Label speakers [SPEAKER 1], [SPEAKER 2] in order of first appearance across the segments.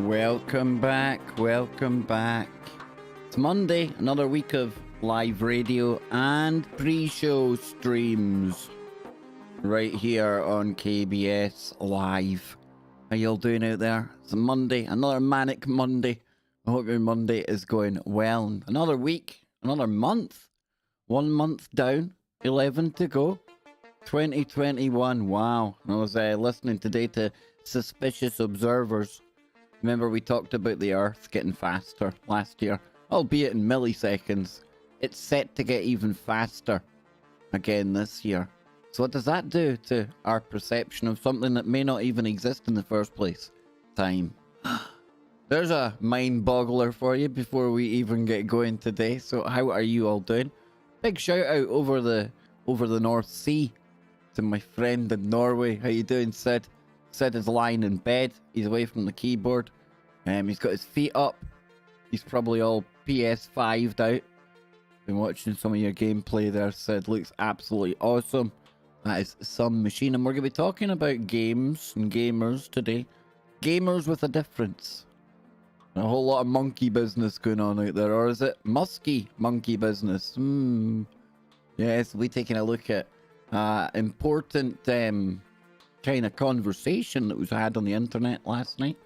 [SPEAKER 1] Welcome back, welcome back. It's Monday, another week of live radio and pre-show streams right here on KBS Live. How y'all doing out there? It's a Monday, another manic Monday. I hope your Monday is going well. Another week, another month. 1 month down, 11 to go. 2021, wow. I was listening today to Suspicious Observers. Remember we talked about the Earth getting faster last year, albeit in milliseconds. It's set to get even faster again this year. So what does that do to our perception of something that may not even exist in the first place? Time. There's a mind boggler for you before we even get going today. So how are you all doing? Big shout out over the North Sea to my friend in Norway. How you doing, Sid? Sid is lying in bed. He's away from the keyboard. He's got his feet up. He's probably all PS5'd out. Been watching some of your gameplay there, Sid. Looks absolutely awesome. That is some machine. And we're going to be talking about games and gamers today. Gamers with a difference. A whole lot of monkey business going on out there. Or is it musky monkey business? Yes, we'll be taking a look at important kind of conversation that was had on the internet last night.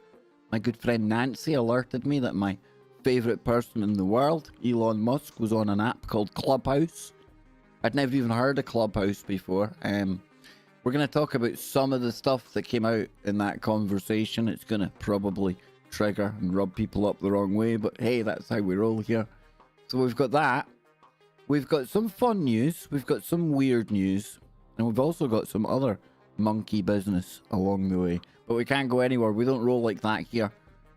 [SPEAKER 1] My good friend Nancy alerted me that my favorite person in the world, Elon Musk, was on an app called Clubhouse. I'd never even heard of Clubhouse before. We're going to talk about some of the stuff that came out in that conversation. It's going to probably trigger and rub people up the wrong way, but hey, that's how we roll here. So we've got that. We've got some fun news. We've got some weird news. And we've also got some other monkey business along the way. But we can't go anywhere. We don't roll like that here.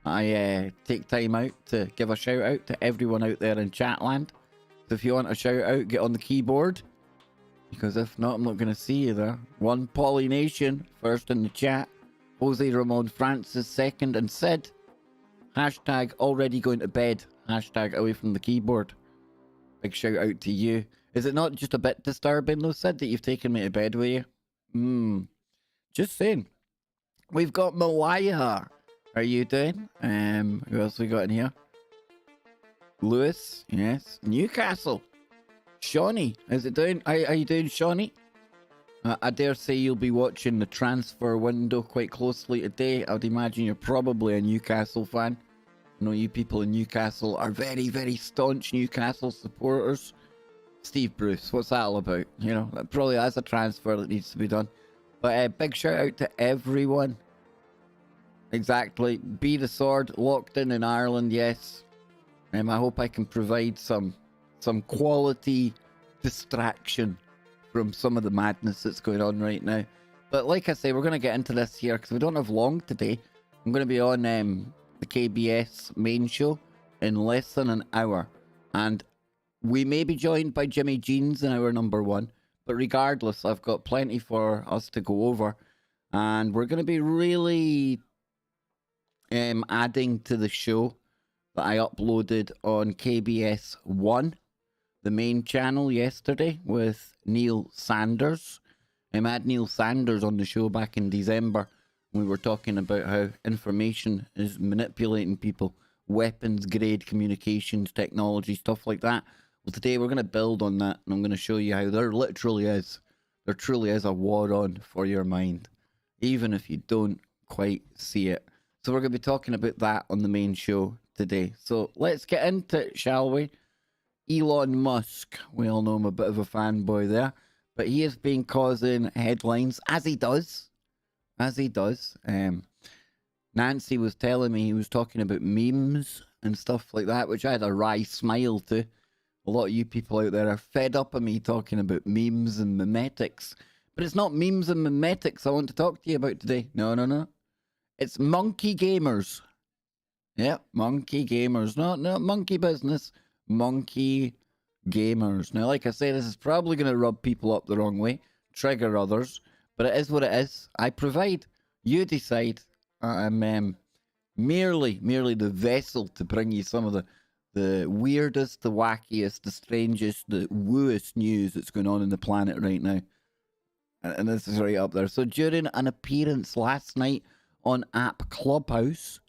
[SPEAKER 1] I take time out to give a shout out to everyone out there in Chatland. So if you want a shout out, get on the keyboard. Because if not, I'm not going to see you there. One Polynation, first in the chat. Jose Ramon Francis, second. And Sid, hashtag already going to bed. Hashtag away from the keyboard. Big shout out to you. Is it not just a bit disturbing though, Sid, that you've taken me to bed with you? Just saying. We've got Malaya. How are you doing? Who else we got in here? Lewis, yes. Newcastle. Shawnee, how's it doing? How you doing, Shawnee? I dare say you'll be watching the transfer window quite closely today. I would imagine you're probably a Newcastle fan. I know you people in Newcastle are very, very staunch Newcastle supporters. Steve Bruce, what's that all about? You know, that probably that's a transfer that needs to be done. But big shout out to everyone. Exactly. Be the Sword, locked in Ireland, yes. I hope I can provide some quality distraction from some of the madness that's going on right now. But like I say, we're going to get into this here because we don't have long today. I'm going to be on the KBS main show in less than an hour. And we may be joined by Jimmy Jeans in hour number 1. But regardless, I've got plenty for us to go over. And we're going to be really adding to the show that I uploaded on KBS 1, the main channel, yesterday with Neil Sanders. I had Neil Sanders on the show back in December. We were talking about how information is manipulating people, weapons-grade communications technology, stuff like that. Well, today we're going to build on that, and I'm going to show you how there truly is a war on for your mind, even if you don't quite see it. So we're going to be talking about that on the main show today. So let's get into it, shall we? Elon Musk, we all know I'm a bit of a fanboy there, but he has been causing headlines, as he does. Nancy was telling me he was talking about memes and stuff like that, which I had a wry smile to. A lot of you people out there are fed up of me talking about memes and memetics. But it's not memes and memetics I want to talk to you about today. No. It's monkey gamers. Yep, monkey gamers. Not monkey business. Monkey gamers. Now, like I say, this is probably going to rub people up the wrong way, trigger others, but it is what it is. I provide. You decide. I'm merely the vessel to bring you some of the weirdest, the wackiest, the strangest, the wooest news that's going on in the planet right now. And this is right up there. So during an appearance last night on app Clubhouse,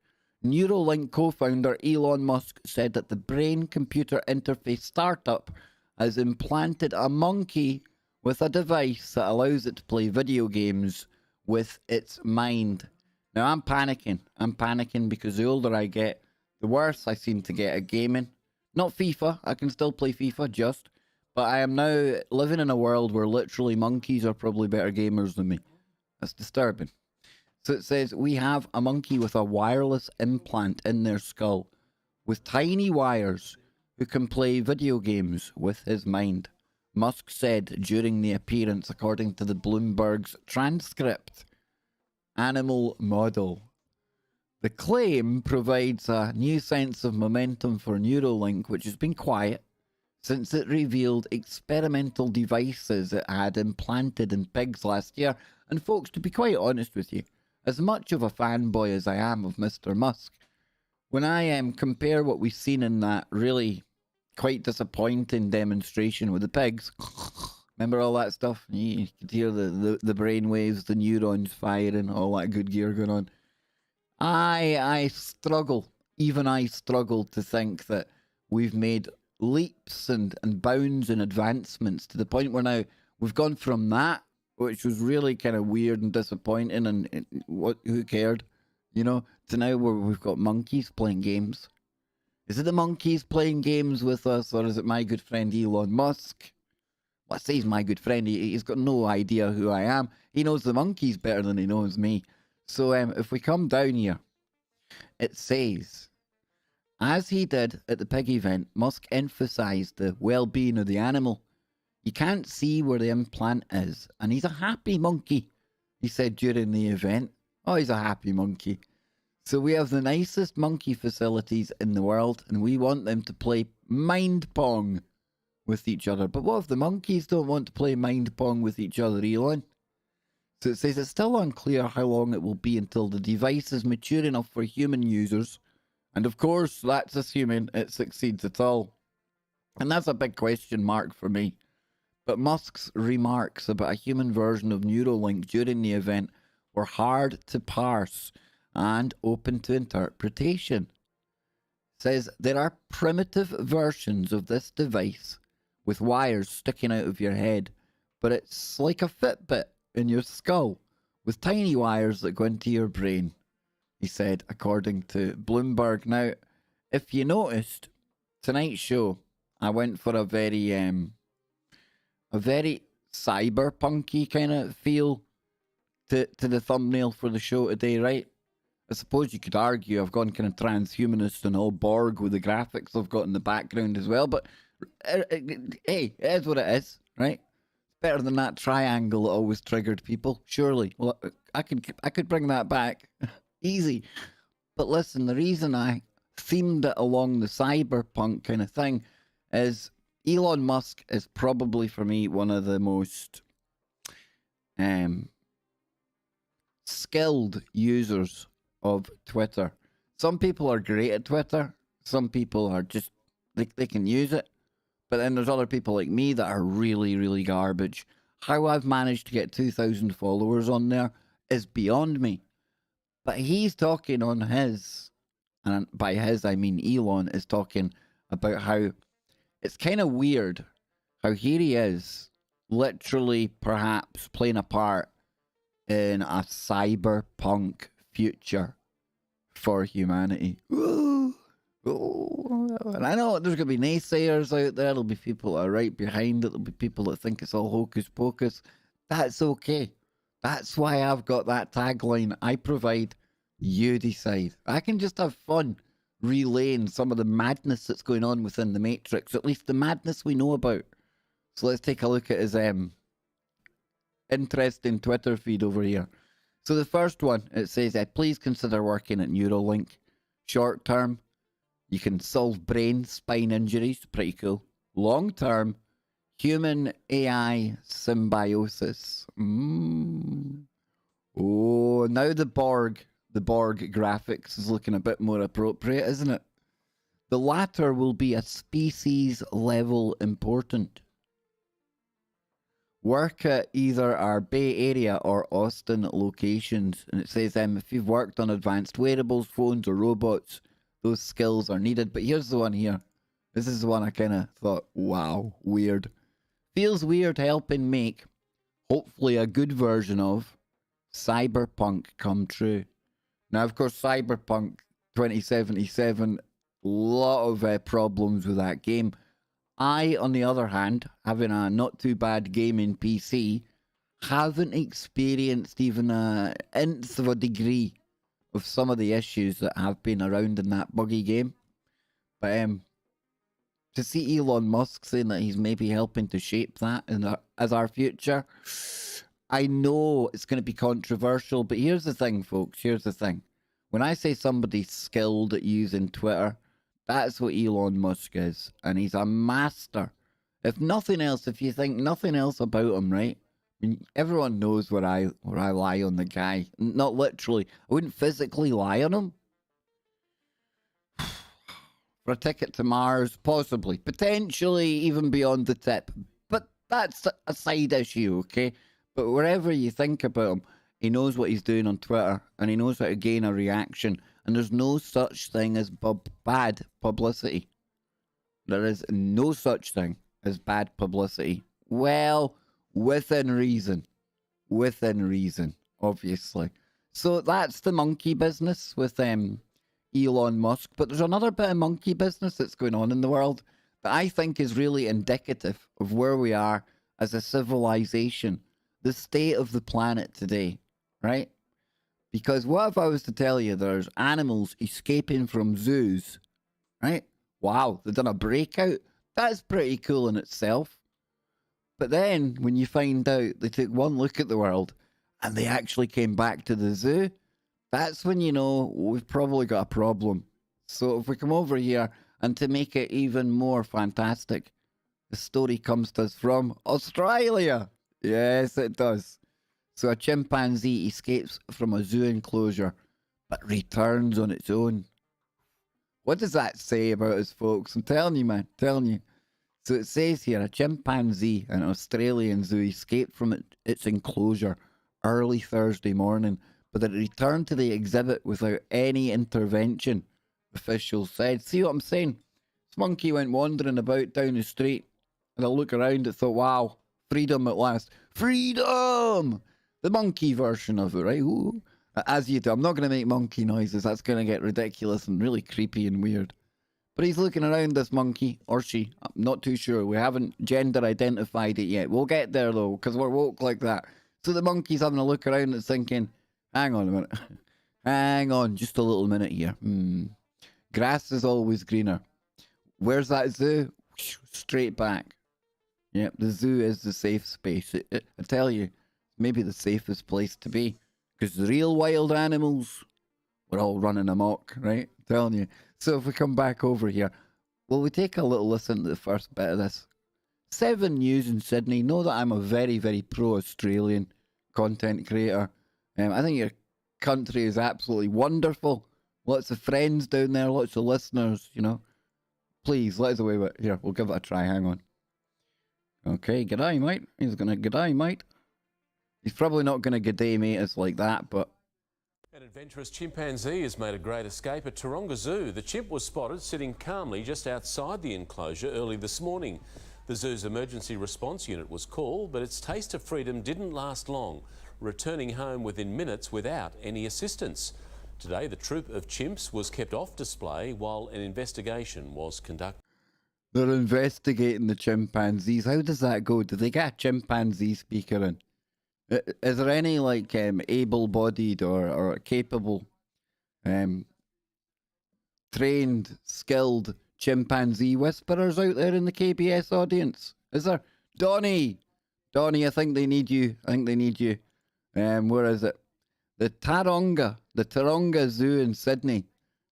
[SPEAKER 1] Neuralink co-founder Elon Musk said that the brain-computer interface startup has implanted a monkey with a device that allows it to play video games with its mind. Now, I'm panicking. I'm panicking because the older I get, the worse I seem to get at gaming. Not FIFA. I can still play FIFA, but I am now living in a world where literally monkeys are probably better gamers than me. That's disturbing. So it says, we have a monkey with a wireless implant in their skull with tiny wires who can play video games with his mind, Musk said during the appearance, according to the Bloomberg's transcript. Animal model. The claim provides a new sense of momentum for Neuralink, which has been quiet since it revealed experimental devices it had implanted in pigs last year. And folks, to be quite honest with you, as much of a fanboy as I am of Mr. Musk, when I compare what we've seen in that really quite disappointing demonstration with the pigs, remember all that stuff? You could hear the brain waves, the neurons firing, all that good gear going on. I struggle, even I struggle to think that we've made leaps and bounds and advancements to the point where now we've gone from that, which was really kind of weird and disappointing, and who cared, to now where we've got monkeys playing games. Is it the monkeys playing games with us, or is it my good friend Elon Musk? Well, I say he's my good friend. He's got no idea who I am. He knows the monkeys better than he knows me. So if we come down here, it says, as he did at the pig event, Musk emphasized the well-being of the animal. You can't see where the implant is, and he's a happy monkey, he said during the event. Oh, he's a happy monkey. So we have the nicest monkey facilities in the world, and we want them to play mind pong with each other. But what if the monkeys don't want to play mind pong with each other, Elon? So it says it's still unclear how long it will be until the device is mature enough for human users. And of course, that's assuming it succeeds at all. And that's a big question mark for me. But Musk's remarks about a human version of Neuralink during the event were hard to parse and open to interpretation. Says there are primitive versions of this device with wires sticking out of your head, but it's like a Fitbit in your skull with tiny wires that go into your brain, he said, according to Bloomberg. Now, if you noticed, tonight's show, I went for a very cyberpunky kind of feel to the thumbnail for the show today, right? I suppose you could argue I've gone kind of transhumanist and all Borg with the graphics I've got in the background as well, but hey, it is what it is, right? It's better than that triangle that always triggered people, surely. Well, I could bring that back easy. But listen, the reason I themed it along the cyberpunk kind of thing is Elon Musk is probably, for me, one of the most skilled users of Twitter. Some people are great at Twitter. Some people are just, they can use it. But then there's other people like me that are really, really garbage. How I've managed to get 2,000 followers on there is beyond me. But he's talking on his, and by his I mean Elon, is talking about how it's kind of weird how here he is, literally perhaps playing a part in a cyberpunk future for humanity. Ooh. Oh, and I know there's going to be naysayers out there. There'll be people that are right behind it. There'll be people that think it's all hocus pocus. That's okay. That's why I've got that tagline. I provide, you decide. I can just have fun relaying some of the madness that's going on within the Matrix, at least the madness we know about. So let's take a look at his interesting Twitter feed over here. So the first one, it says, please consider working at Neuralink. Short term, you can solve brain, spine injuries. Pretty cool. Long term, human AI symbiosis. Oh, now the Borg graphics is looking a bit more appropriate, isn't it? The latter will be a species level important. work at either our Bay Area or Austin locations. And it says, if you've worked on advanced wearables, phones, or robots, those skills are needed. But here's the one here. This is the one I kind of thought, wow, weird. Feels weird helping make, hopefully, a good version of Cyberpunk come true. Now, of course, Cyberpunk 2077, a lot of problems with that game. I, on the other hand, having a not too bad gaming PC, haven't experienced even an nth of a degree of some of the issues that have been around in that buggy game. But to see Elon Musk saying that he's maybe helping to shape that as our future, I know it's going to be controversial, but here's the thing, folks. Here's the thing. When I say somebody's skilled at using Twitter, that's what Elon Musk is. And he's a master. If nothing else, if you think nothing else about him, right? I mean, everyone knows where I lie on the guy. Not literally. I wouldn't physically lie on him. For a ticket to Mars, possibly. Potentially even beyond the tip. But that's a side issue, okay? But wherever you think about him, he knows what he's doing on Twitter, and he knows how to gain a reaction. And there's no such thing as bad publicity. There is no such thing as bad publicity. Well, within reason. Within reason, obviously. So that's the monkey business with Elon Musk. But there's another bit of monkey business that's going on in the world that I think is really indicative of where we are as a civilization. The state of the planet today, right? Because what if I was to tell you there's animals escaping from zoos, right? Wow, they've done a breakout. That's pretty cool in itself. But then when you find out they took one look at the world and they actually came back to the zoo, that's when you know we've probably got a problem. So if we come over here, and to make it even more fantastic, the story comes to us from Australia. Yes, it does. So a chimpanzee escapes from a zoo enclosure, but returns on its own. What does that say about us, folks? I'm telling you, man, telling you. So it says here, a chimpanzee in an Australian zoo escaped from its enclosure early Thursday morning, but it returned to the exhibit without any intervention, officials said. See what I'm saying? This monkey went wandering about down the street, and I look around and thought, wow, freedom at last. Freedom! The monkey version of it, right? Ooh. As you do. I'm not going to make monkey noises. That's going to get ridiculous and really creepy and weird. But he's looking around, this monkey, or she. I'm not too sure. We haven't gender identified it yet. We'll get there, though, because we're woke like that. So the monkey's having a look around and thinking, hang on a minute. Hang on, just a little minute here. Grass is always greener. Where's that zoo? Straight back. Yep, the zoo is the safe space. I tell you, maybe the safest place to be. Because the real wild animals, we're all running amok, right? I'm telling you. So if we come back over here, will we take a little listen to the first bit of this? 7 News in Sydney. Know that I'm a very, very pro-Australian content creator. I think your country is absolutely wonderful. Lots of friends down there, lots of listeners, you know. Please, let us away with it. Here, we'll give it a try. Hang on. Okay, g'day, mate. He's going to g'day, mate. He's probably not going to g'day, mate, us like that, but...
[SPEAKER 2] An adventurous chimpanzee has made a great escape at Taronga Zoo. The chimp was spotted sitting calmly just outside the enclosure early this morning. The zoo's emergency response unit was called, but its taste of freedom didn't last long, returning home within minutes without any assistance. Today, the troop of chimps was kept off display while an investigation was conducted.
[SPEAKER 1] They're investigating the chimpanzees. How does that go? Do they get a chimpanzee speaker in? Is there any, like, able-bodied or capable, trained, skilled chimpanzee whisperers out there in the KBS audience? Is there? Donnie, I think they need you. Where is it? The Taronga Zoo in Sydney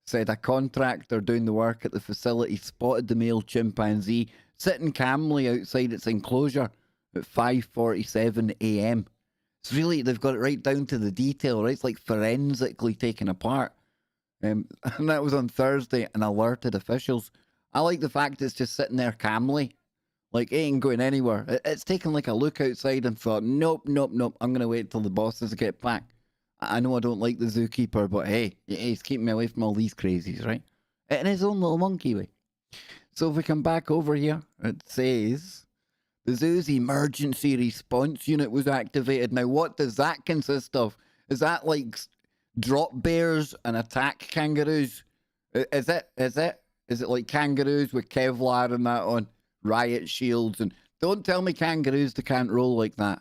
[SPEAKER 1] said a contractor doing the work at the facility spotted the male chimpanzee sitting calmly outside its enclosure at 5:47 a.m. It's really, they've got it right down to the detail, right? It's like forensically taken apart. And that was on Thursday and alerted officials. I like the fact it's just sitting there calmly. Like, it ain't going anywhere. It's taken like a look outside and thought, nope, nope, nope. I'm going to wait till the bosses get back. I know I don't like the zookeeper, but hey, he's keeping me away from all these crazies, right? In his own little monkey way. So if we come back over here, it says the zoo's emergency response unit was activated. Now, what does that consist of? Is that like drop bears and attack kangaroos? Is it? Is it like kangaroos with Kevlar and that on? Riot shields? And don't tell me kangaroos they can't roll like that.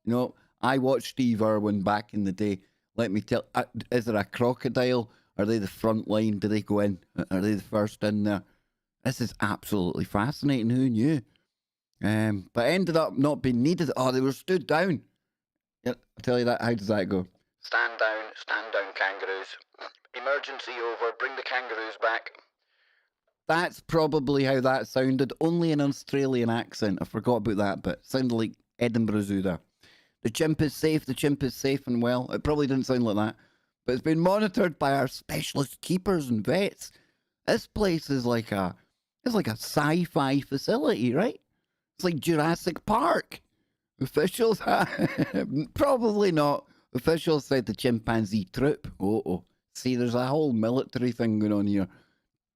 [SPEAKER 1] No, I watched Steve Irwin back in the day. Let me tell. Is there a crocodile? Are they the front line? Do they go in? Are they the first in there? This is absolutely fascinating. Who knew? But ended up not being needed. Oh, they were stood down. Yeah, I'll tell you that. How does that go? Stand down, kangaroos. Emergency over. Bring the kangaroos back. That's probably how that sounded. Only an Australian accent. I forgot about that, but sounded like Edinburgh Zoo there. The chimp is safe. The chimp is safe and well. It probably didn't sound like that. But it's been monitored by our specialist keepers and vets. This place is like a sci-fi facility, right? It's like Jurassic Park. Officials, probably not. Officials said the chimpanzee troop. See, there's a whole military thing going on here.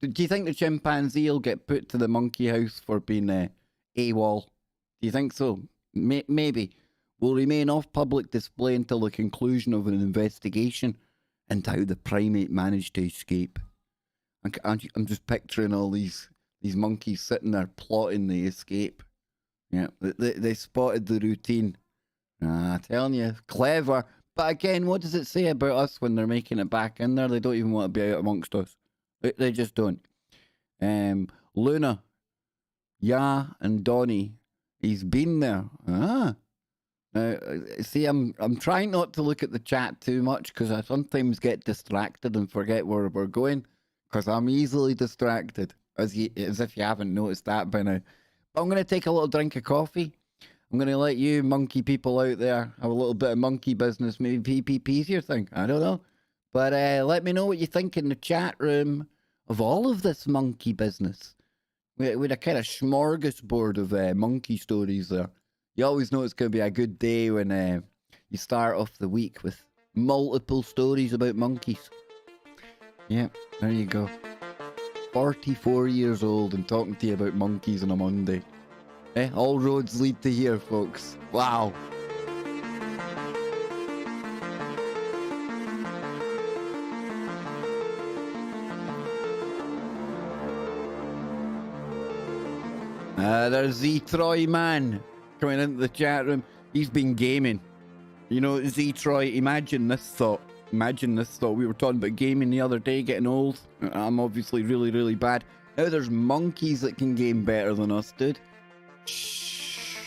[SPEAKER 1] Do you think the chimpanzee will get put to the monkey house for being AWOL? Do you think so? Maybe. Will remain off public display until the conclusion of an investigation into how the primate managed to escape. I'm just picturing all these monkeys sitting there plotting the escape. Yeah, they spotted the routine. I'm telling you, clever. But again, what does it say about us when they're making it back in there? They don't even want to be out amongst us. They just don't. Luna, and Donnie, he's been there. See, I'm trying not to look at the chat too much because I sometimes get distracted and forget where we're going because I'm easily distracted, as if you haven't noticed that by now. But I'm going to take a little drink of coffee. I'm going to let you monkey people out there have a little bit of monkey business. Maybe PPP's your thing. I don't know. But let me know what you think in the chat room of all of this monkey business. With a kind of smorgasbord of monkey stories there. You always know it's going to be a good day when you start off the week with multiple stories about monkeys. Yeah, there you go. 44 years old and talking to you about monkeys on a Monday. All roads lead to here, folks. Wow. There's Z Troy Man coming into the chat room. He's been gaming. You know, Z Troy, imagine this thought. We were talking about gaming the other day, getting old. I'm obviously really, really bad. Now there's monkeys that can game better than us, dude. Shh.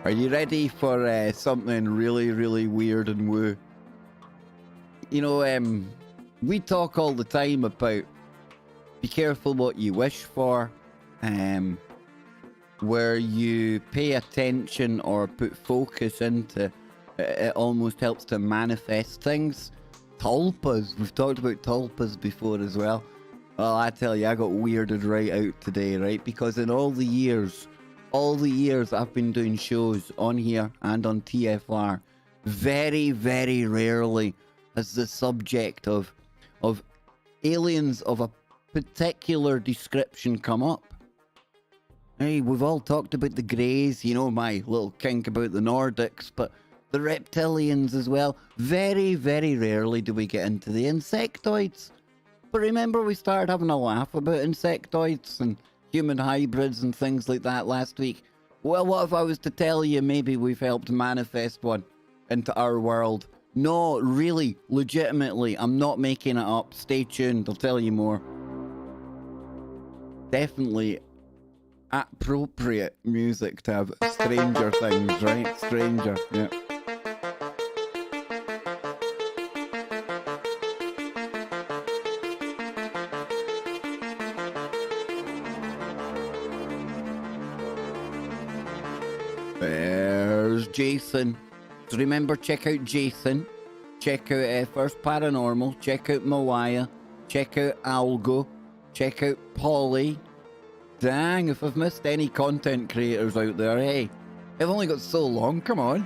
[SPEAKER 1] Are you ready for something really, really weird and woo? You know, we talk all the time about be careful what you wish for, where you pay attention or put focus into, it almost helps to manifest things. Tulpas, we've talked about tulpas before as well. Well, I tell you, I got weirded right out today, right? Because in all the years I've been doing shows on here and on TFR, very, very rarely has the subject of aliens of a particular description come up. Hey, we've all talked about the Greys, you know, my little kink about the Nordics, but the reptilians as well. Very, very rarely do we get into the insectoids. But remember, we started having a laugh about insectoids and human hybrids and things like that last week. Well, what if I was to tell you maybe we've helped manifest one into our world? No, really, legitimately, I'm not making it up. Stay tuned, I'll tell you more. Definitely appropriate music to have Stranger Things, right? Stranger, yeah. There's Jason. So remember, check out Jason. check out First Paranormal, check out Mawaya, check out Algo, check out Polly. Dang, if I've missed any content creators out there, hey, I've only got so long, come on.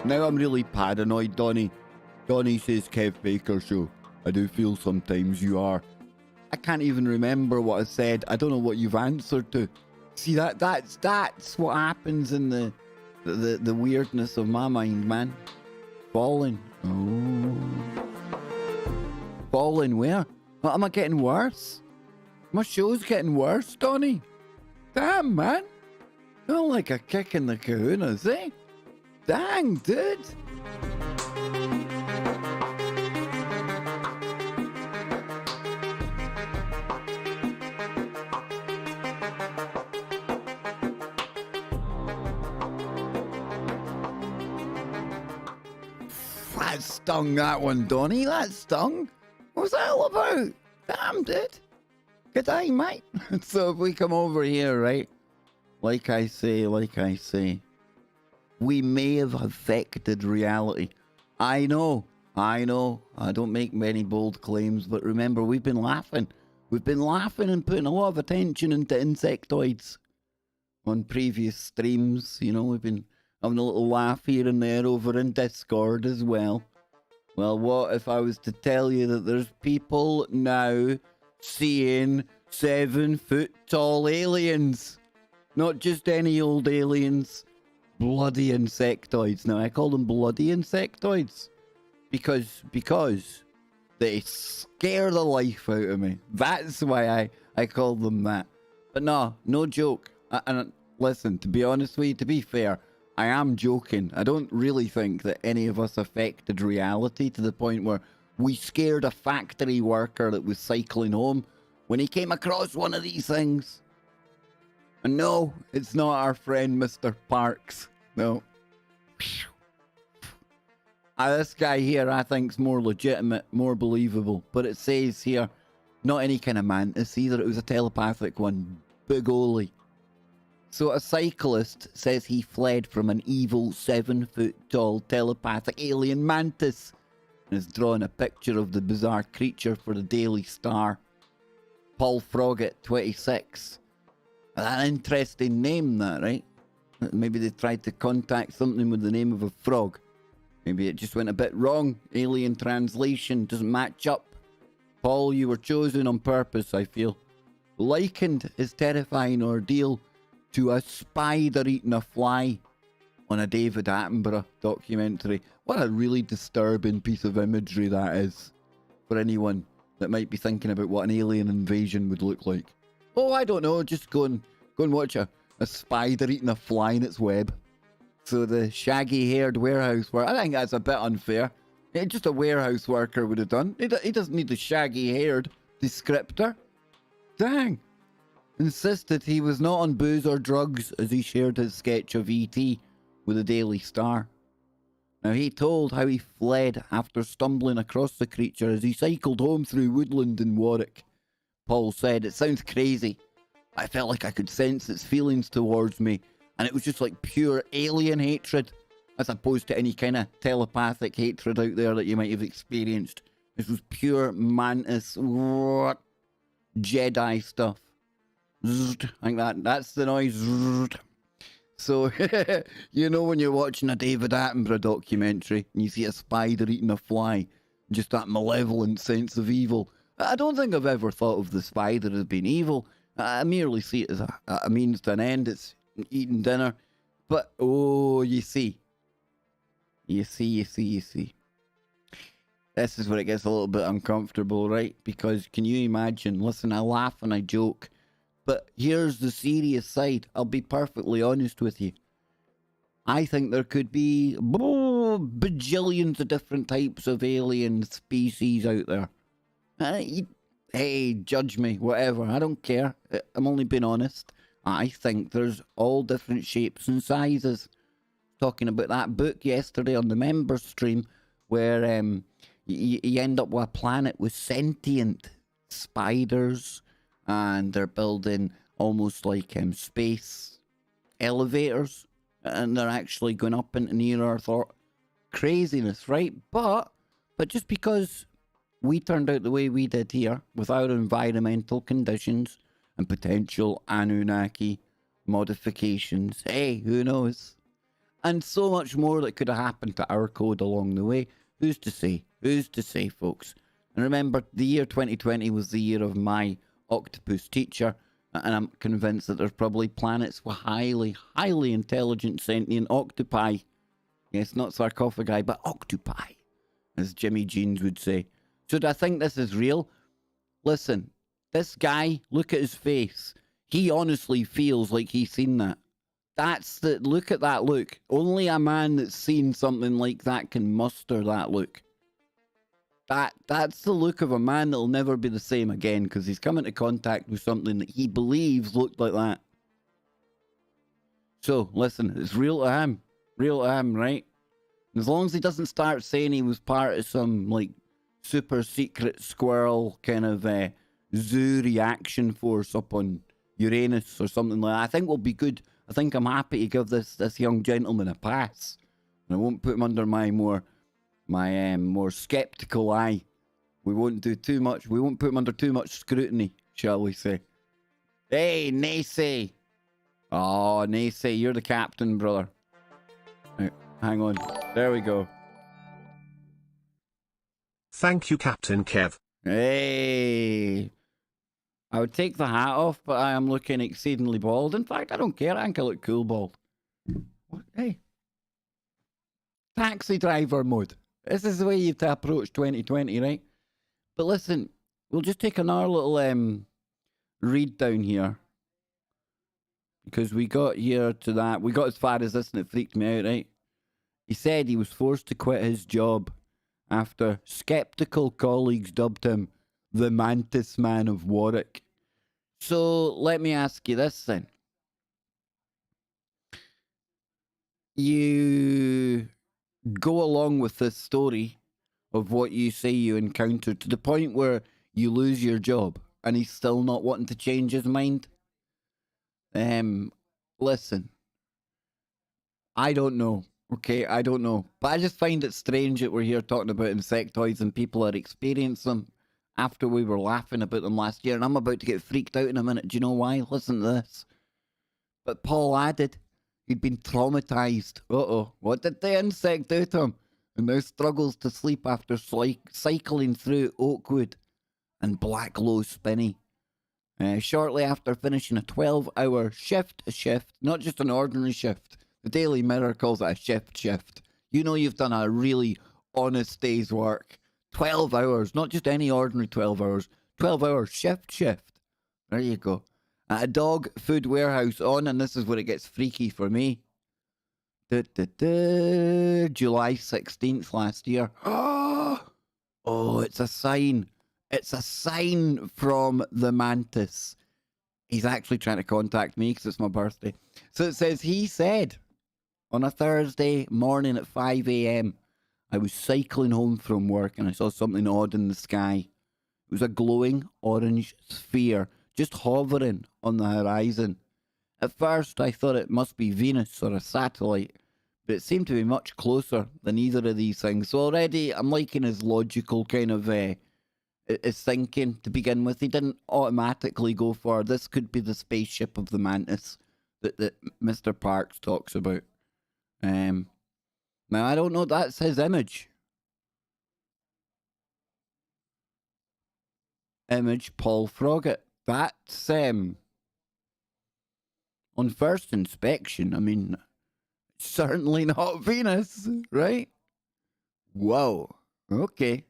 [SPEAKER 1] Now I'm really paranoid, Donny. Donny says Kev Baker Show. I do feel sometimes you are. I can't even remember what I said. I don't know what you've answered to. See, that's what happens in the weirdness of my mind, man. Falling. Oh. Falling where? Am I getting worse? My show's getting worse, Donny. Damn, man. Not like a kick in the kahunas, eh? Dang, dude. That stung, that one, Donny. That stung. What was that all about? Damn, dude. Good day, mate. So if we come over here, right? Like I say, we may have affected reality. I know. I don't make many bold claims, but remember, we've been laughing. We've been laughing and putting a lot of attention into insectoids on previous streams. You know, we've been having a little laugh here and there over in Discord as well. Well, what if I was to tell you that there's people now seeing 7-foot tall aliens? Not just any old aliens. Bloody insectoids. Now, I call them bloody insectoids because they scare the life out of me. That's why I call them that. But no joke. And listen, to be honest with you, to be fair, I am joking. I don't really think that any of us affected reality to the point where we scared a factory worker that was cycling home when he came across one of these things. And no, it's not our friend Mr. Parks. No. This guy here I think's more legitimate, more believable. But it says here, not any kind of mantis either. It was a telepathic one. Big Oli. So a cyclist says he fled from an evil 7-foot tall telepathic alien mantis and has drawn a picture of the bizarre creature for the Daily Star. Paul Froggett, 26. An interesting name, that, right? Maybe they tried to contact something with the name of a frog. Maybe it just went a bit wrong. Alien translation doesn't match up. Paul, you were chosen on purpose, I feel. Likened his terrifying ordeal to a spider eating a fly on a David Attenborough documentary. What a really disturbing piece of imagery that is for anyone that might be thinking about what an alien invasion would look like. Oh, I don't know, just go and watch a spider eating a fly in its web. So the shaggy-haired warehouse worker, I think that's a bit unfair. Just a warehouse worker would have done. He doesn't need the shaggy-haired descriptor. Dang. Insisted he was not on booze or drugs as he shared his sketch of E.T. with the Daily Star. Now he told how he fled after stumbling across the creature as he cycled home through woodland in Warwick. Paul said, "It sounds crazy. I felt like I could sense its feelings towards me, and it was just like pure alien hatred, as opposed to any kind of telepathic hatred out there that you might have experienced. This was pure Mantis, Jedi stuff. Zzzt, like that's the noise. Zzzt. So, you know when you're watching a David Attenborough documentary and you see a spider eating a fly, just that malevolent sense of evil. I don't think I've ever thought of the spider as being evil. I merely see it as a means to an end. It's eating dinner. But, oh, you see. This is where it gets a little bit uncomfortable, right? Because can you imagine? Listen, I laugh and I joke. But here's the serious side. I'll be perfectly honest with you. I think there could be bajillions of different types of alien species out there. Hey, judge me, whatever. I don't care. I'm only being honest. I think there's all different shapes and sizes. talking about that book yesterday on the members stream, where you end up with a planet with sentient spiders, and they're building almost like space elevators, and they're actually going up into near Earth or craziness, right? But just because we turned out the way we did here, with our environmental conditions and potential Anunnaki modifications, hey, who knows? And so much more that could have happened to our code along the way. Who's to say? Who's to say, folks? And remember, the year 2020 was the year of my octopus teacher, and I'm convinced that there's probably planets with highly, highly intelligent sentient octopi. Yes, not sarcophagi, but octopi, as Jimmy Jeans would say. So do I think this is real? Listen, this guy, look at his face. He honestly feels like he's seen that. Look at that look. Only a man that's seen something like that can muster that look. That's the look of a man that'll never be the same again, because he's come into contact with something that he believes looked like that. So, listen, it's real to him. Real to him, right? And as long as he doesn't start saying he was part of some, like, super secret squirrel kind of zoo reaction force up on Uranus or something like that, I think we'll be good. I think I'm happy to give this young gentleman a pass. And I won't put him under my more skeptical eye. We won't do too much. We won't put him under too much scrutiny, shall we say. Hey, Nacy! Oh, Nacy, you're the captain, brother. Right, hang on. There we go.
[SPEAKER 3] Thank you, Captain Kev.
[SPEAKER 1] Hey! I would take the hat off, but I am looking exceedingly bald. In fact, I don't care. I think I look cool bald. What? Hey. Taxi driver mode. This is the way you have to approach 2020, right? But listen, we'll just take another little read down here. Because we got here to that. We got as far as this and it freaked me out, right? He said he was forced to quit his job after skeptical colleagues dubbed him the Mantis Man of Warwick. So let me ask you this then. You go along with this story of what you say you encountered to the point where you lose your job and he's still not wanting to change his mind. Listen, I don't know. Okay, I don't know. But I just find it strange that we're here talking about insectoids and people are experiencing them after we were laughing about them last year. And I'm about to get freaked out in a minute. Do you know why? Listen to this. But Paul added he'd been traumatized. Uh-oh. What did the insect do to him? And now struggles to sleep after cycling through Oakwood and Blacklow Spinney. Shortly after finishing a 12-hour shift, not just an ordinary shift. The Daily Mirror calls it a shift. You know you've done a really honest day's work. 12 hours, not just any ordinary 12 hours. 12-hour shift. There you go. At a dog food warehouse and this is where it gets freaky for me. July 16th last year. Oh, it's a sign. It's a sign from the Mantis. He's actually trying to contact me because it's my birthday. So it says, he said, on a Thursday morning at 5 a.m., I was cycling home from work and I saw something odd in the sky. It was a glowing orange sphere just hovering on the horizon. At first, I thought it must be Venus or a satellite, but it seemed to be much closer than either of these things. So already, I'm liking his logical kind of his thinking to begin with. He didn't automatically go for, this could be the spaceship of the Mantis that Mr. Parks talks about. Now, I don't know, that's his image. Image Paul Froggatt. That's, on first inspection, I mean, certainly not Venus, right? Whoa, okay.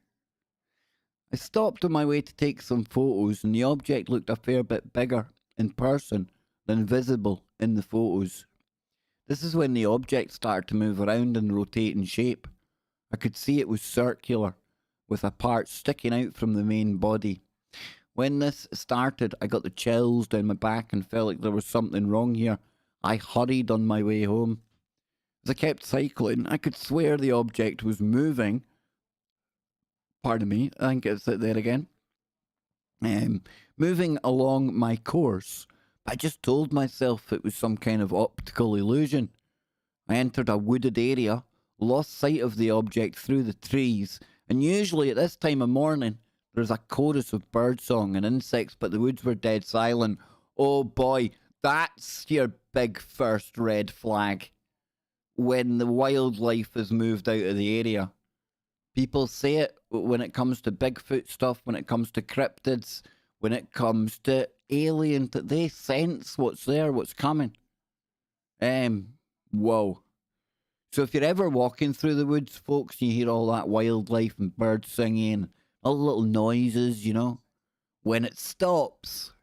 [SPEAKER 1] I stopped on my way to take some photos and the object looked a fair bit bigger in person than visible in the photos. This is when the object started to move around and rotate in shape. I could see it was circular, with a part sticking out from the main body. When this started, I got the chills down my back and felt like there was something wrong here. I hurried on my way home. As I kept cycling, I could swear the object was moving. Pardon me, I think it's it there again. Moving along my course. I just told myself it was some kind of optical illusion. I entered a wooded area, lost sight of the object through the trees, and usually at this time of morning, there's a chorus of birdsong and insects, but the woods were dead silent. Oh boy, that's your big first red flag. When the wildlife has moved out of the area. People say it when it comes to Bigfoot stuff, when it comes to cryptids, when it comes to alien, that they sense what's there, what's coming. Whoa. So if you're ever walking through the woods, folks, you hear all that wildlife and birds singing, all the little noises, you know, when it stops,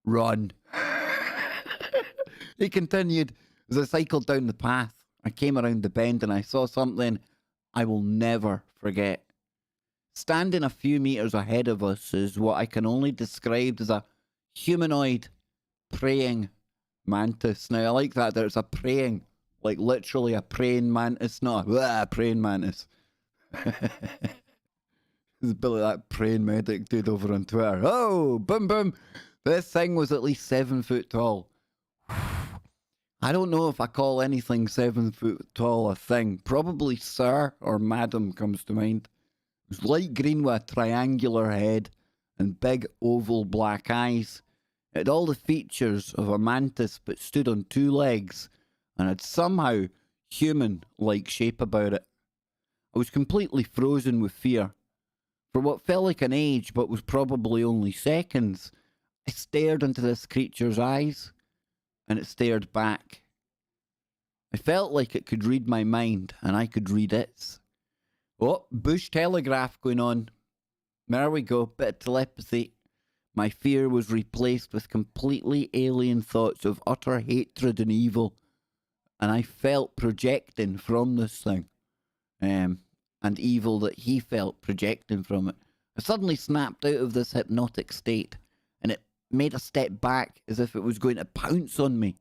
[SPEAKER 1] run. He continued, as I cycled down the path, I came around the bend and I saw something I will never forget. Standing a few meters ahead of us is what I can only describe as a humanoid praying mantis. Now, I like that there's a praying, like literally a praying mantis, not a praying mantis. It's a bit like that praying medic dude over on Twitter. Oh, boom, boom. This thing was at least 7 foot tall. I don't know if I call anything 7 foot tall a thing. Probably sir or madam comes to mind. It was light green with a triangular head and big oval black eyes. It had all the features of a mantis but stood on 2 legs and had somehow human-like shape about it. I was completely frozen with fear. For what felt like an age but was probably only seconds, I stared into this creature's eyes. And it stared back. I felt like it could read my mind, and I could read its. Oh, bush telegraph going on. There we go, bit of telepathy. My fear was replaced with completely alien thoughts of utter hatred and evil, and I felt projecting from this thing, and evil that he felt projecting from it. I suddenly snapped out of this hypnotic state, and it made a step back as if it was going to pounce on me.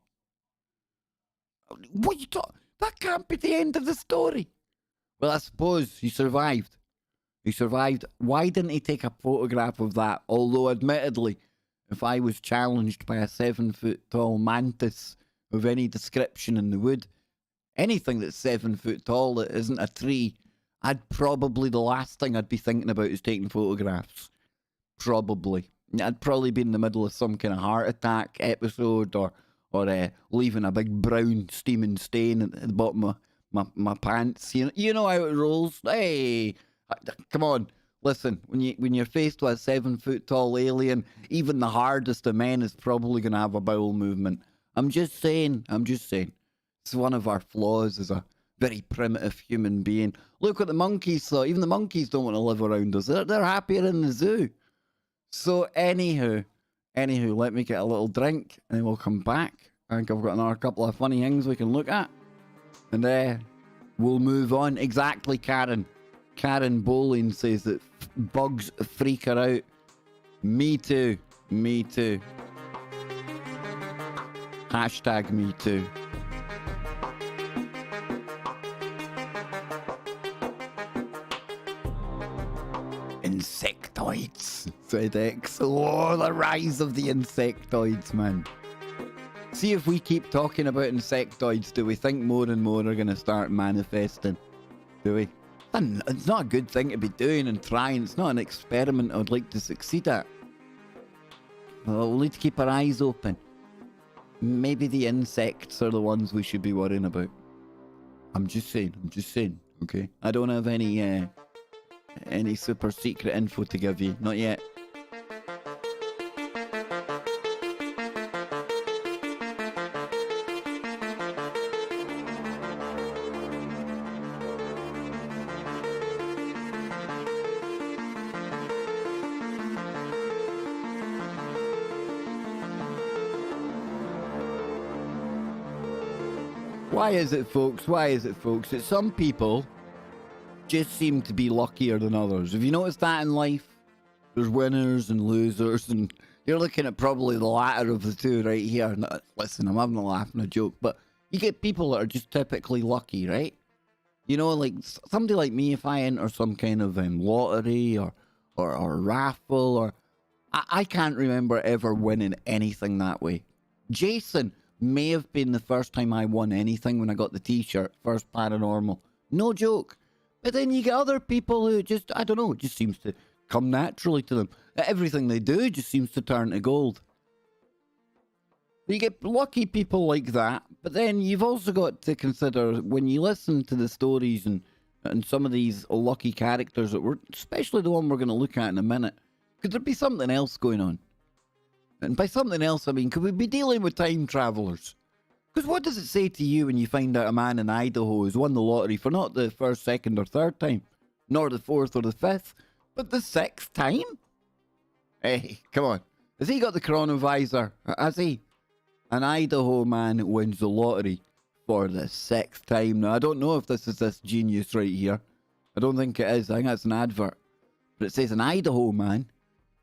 [SPEAKER 1] What you talking? That can't be the end of the story. Well, I suppose he survived. He survived. Why didn't he take a photograph of that? Although, admittedly, if I was challenged by a 7 foot tall mantis of any description in the wood, anything that's 7 foot tall that isn't a tree, I'd probably, the last thing I'd be thinking about is taking photographs. Probably. I'd probably be in the middle of some kind of heart attack episode or leaving a big brown steaming stain at the bottom of my pants. You know how it rolls. Hey, come on. Listen, when you're faced with a 7 foot tall alien, even the hardest of men is probably going to have a bowel movement. I'm just saying. It's one of our flaws as a very primitive human being. Look what the monkeys thought. Even the monkeys don't want to live around us. They're happier in the zoo. So anywho, let me get a little drink and then we'll come back. I think I've got another couple of funny things we can look at. And we'll move on. Exactly, Karen. Karen Bowling says that bugs freak her out. Me too. Me too. Hashtag me too. Insectoids, said X. Oh, the rise of the insectoids, man. See, if we keep talking about insectoids, do we think more and more are going to start manifesting? Do we? And it's not a good thing to be doing and trying. It's not an experiment I'd like to succeed at. Well, we'll need to keep our eyes open. Maybe the insects are the ones we should be worrying about. I'm just saying, okay? I don't have any super secret info to give you. Not yet. Why is it, folks? That some people just seem to be luckier than others. Have you noticed that in life? There's winners and losers, and you're looking at probably the latter of the two right here. No, listen, I'm having a laugh and a joke, but You get people that are just typically lucky, right? You know, like somebody like me, if I enter some kind of lottery or raffle, or I can't remember ever winning anything that way. Jason may have been the first time I won anything when I got the t-shirt, first paranormal. No joke. But then you get other people who just, I don't know, it just seems to come naturally to them. Everything they do just seems to turn to gold. You get lucky people like that, but then you've also got to consider when you listen to the stories and some of these lucky characters that we're, especially the one we're going to look at in a minute, could there be something else going on? And by something else, I mean, could we be dealing with time travelers? Because what does it say to you when you find out a man in Idaho has won the lottery for not the first, second, or third time, nor the fourth or the fifth, but the sixth time? Hey, come on. Has he got the chronovisor? Has he? An Idaho man wins the lottery for the sixth time. Now, I don't know if this is this genius right here. I don't think it is. I think that's an advert. But it says an Idaho man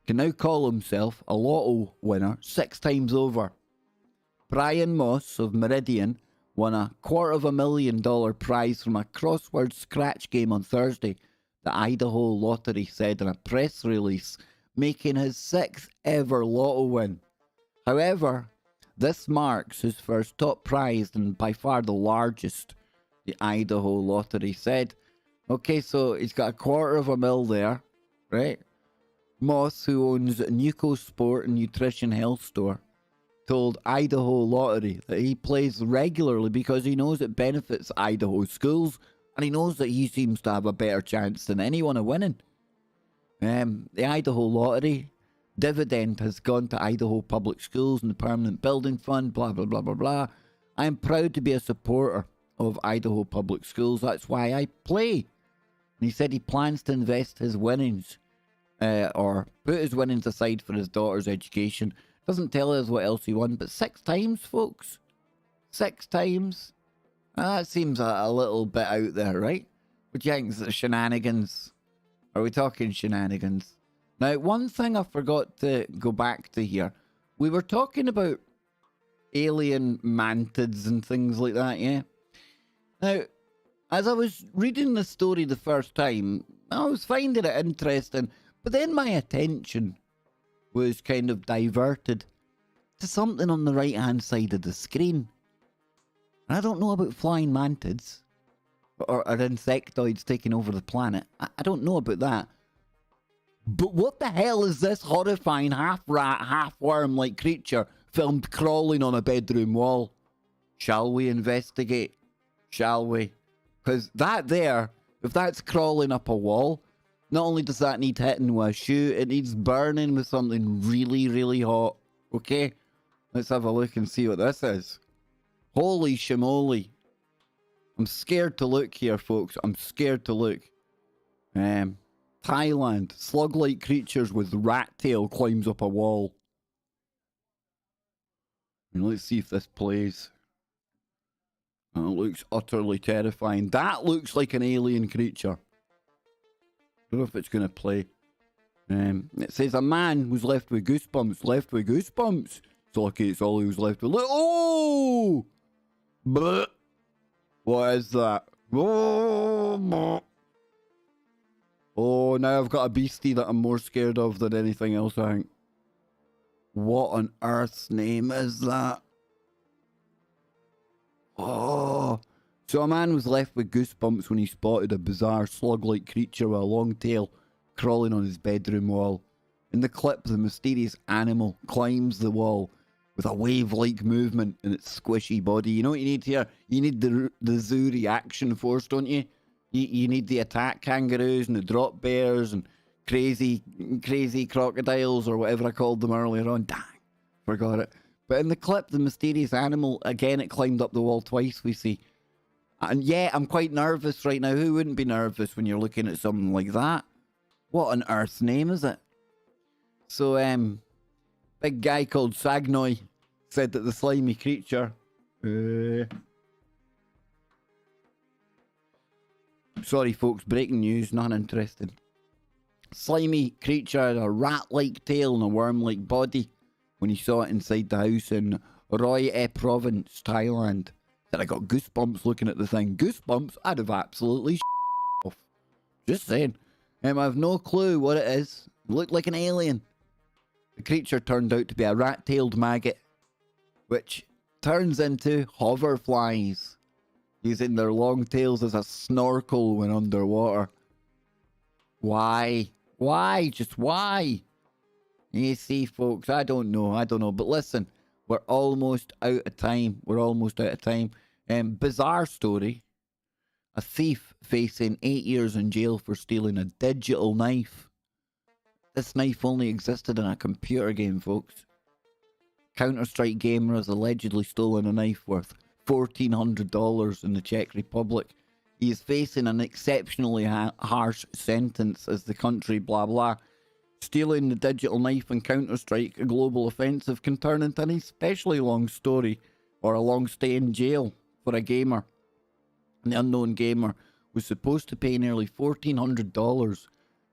[SPEAKER 1] can now call himself a lotto winner 6 times over. Brian Moss of Meridian won a $250,000 prize from a crossword scratch game on Thursday, the Idaho Lottery said in a press release, making his 6th ever lotto win. However, this marks his first top prize and by far the largest, the Idaho Lottery said. Okay, so he's got $250,000 there, right? Moss, who owns Nuco Sport and Nutrition Health Store, told Idaho Lottery that he plays regularly because he knows it benefits Idaho schools and he knows that he seems to have a better chance than anyone of winning. The Idaho Lottery dividend has gone to Idaho public schools and the Permanent Building Fund, blah, blah, blah, blah, blah. I am proud to be a supporter of Idaho public schools. That's why I play. And he said he plans to invest his winnings or put his winnings aside for his daughter's education. Doesn't tell us what else he won, but 6 times, folks. 6 times. That seems a little bit out there, right? What do you think? Is it shenanigans? Are we talking shenanigans? Now, one thing I forgot to go back to here. We were talking about alien mantids and things like that, yeah? Now, as I was reading the story the first time, I was finding it interesting, but then my attention was kind of diverted to something on the right-hand side of the screen. And I don't know about flying mantids or insectoids taking over the planet. I don't know about that. But what the hell is this horrifying half-rat, half-worm-like creature filmed crawling on a bedroom wall? Shall we investigate? Shall we? Because that there, if that's crawling up a wall, not only does that need hitting with a shoe, it needs burning with something really, really hot. Okay? Let's have a look and see what this is. Holy shimoly. I'm scared to look here, folks. I'm scared to look. Thailand. Slug-like creatures with rat tail climbs up a wall. And let's see if this plays. It looks utterly terrifying. That looks like an alien creature. I don't know if it's going to play. It says a man was left with goosebumps. Left with goosebumps. It's lucky it's all he was left with. Oh! Bleh. What is that? Oh, now I've got a beastie that I'm more scared of than anything else, I think. What on earth's name is that? Oh. So a man was left with goosebumps when he spotted a bizarre slug-like creature with a long tail crawling on his bedroom wall. In the clip, the mysterious animal climbs the wall with a wave-like movement in its squishy body. You know what you need here? You need the zoo reaction force, don't you? You need the attack kangaroos and the drop bears and crazy crocodiles or whatever I called them earlier on. Dang, forgot it. But in the clip, the mysterious animal, again, it climbed up the wall twice, we see. And yeah, I'm quite nervous right now. Who wouldn't be nervous when you're looking at something like that? What on earth's name is it? So, big guy called Sagnoy said that the slimy creature... Sorry, folks, breaking news, not interested. Slimy creature had a rat-like tail and a worm-like body when he saw it inside the house in Roy E province, Thailand. Said I got goosebumps looking at the thing. Goosebumps? I'd have absolutely off. Just saying. I have no clue what it is. It looked like an alien. The creature turned out to be a rat-tailed maggot, which turns into hoverflies, using their long tails as a snorkel when underwater. Why? Why? Just why? You see, folks, I don't know. But listen, we're almost out of time. Bizarre story. A thief facing 8 years in jail for stealing a digital knife. This knife only existed in a computer game, folks. Counter-Strike gamer has allegedly stolen a knife worth $1,400 in the Czech Republic. He is facing an exceptionally harsh sentence as the country blah blah. Stealing the digital knife in Counter-Strike, a global offensive, can turn into an especially long story or a long stay in jail for a gamer. The unknown gamer was supposed to pay nearly $1,400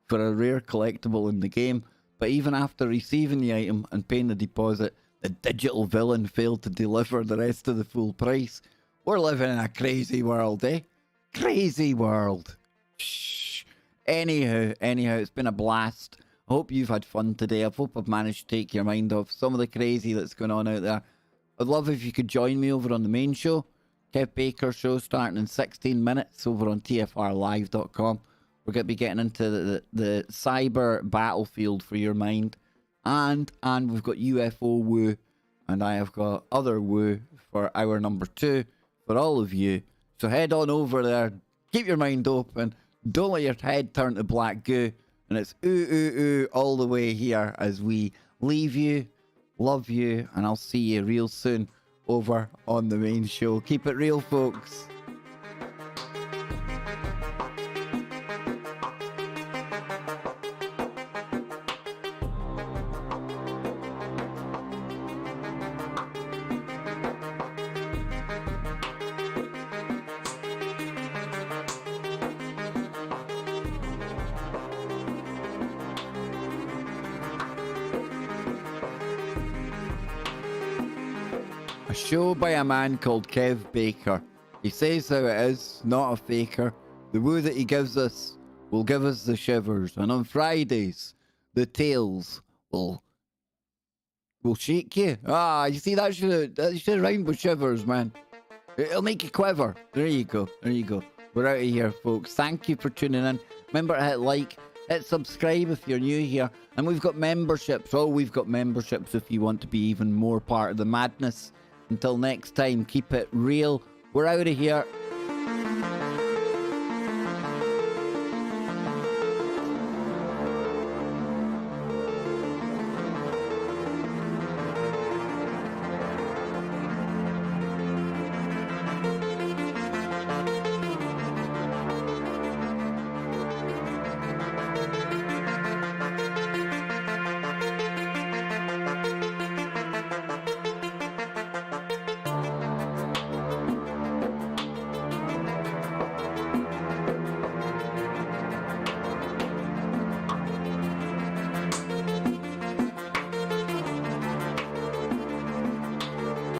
[SPEAKER 1] for a rare collectible in the game, but even after receiving the item and paying the deposit, the digital villain failed to deliver the rest of the full price. We're living in a crazy world, eh? Crazy world. Shh. Anyhow, it's been a blast. I hope you've had fun today. I hope I've managed to take your mind off some of the crazy that's going on out there. I'd love if you could join me over on the main show. Kev Baker show starting in 16 minutes over on tfrlive.com. We're going to be getting into the cyber battlefield for your mind. And we've got UFO woo. And I have got other woo for hour number 2 for all of you. So head on over there. Keep your mind open. Don't let your head turn to black goo. And it's ooh, ooh, ooh all the way here as we leave you. Love you. And I'll see you real soon over on the main show. Keep it real, folks. A show by a man called Kev Baker. He says how it is, not a faker. The woo that he gives us will give us the shivers. And on Fridays, the tails will shake you. You see, that should have rhymed with shivers, man. It'll make you quiver. There you go. We're out of here, folks. Thank you for tuning in. Remember to hit like, hit subscribe if you're new here. And we've got memberships. We've got memberships if you want to be even more part of the madness. Until next time, keep it real. We're out of here.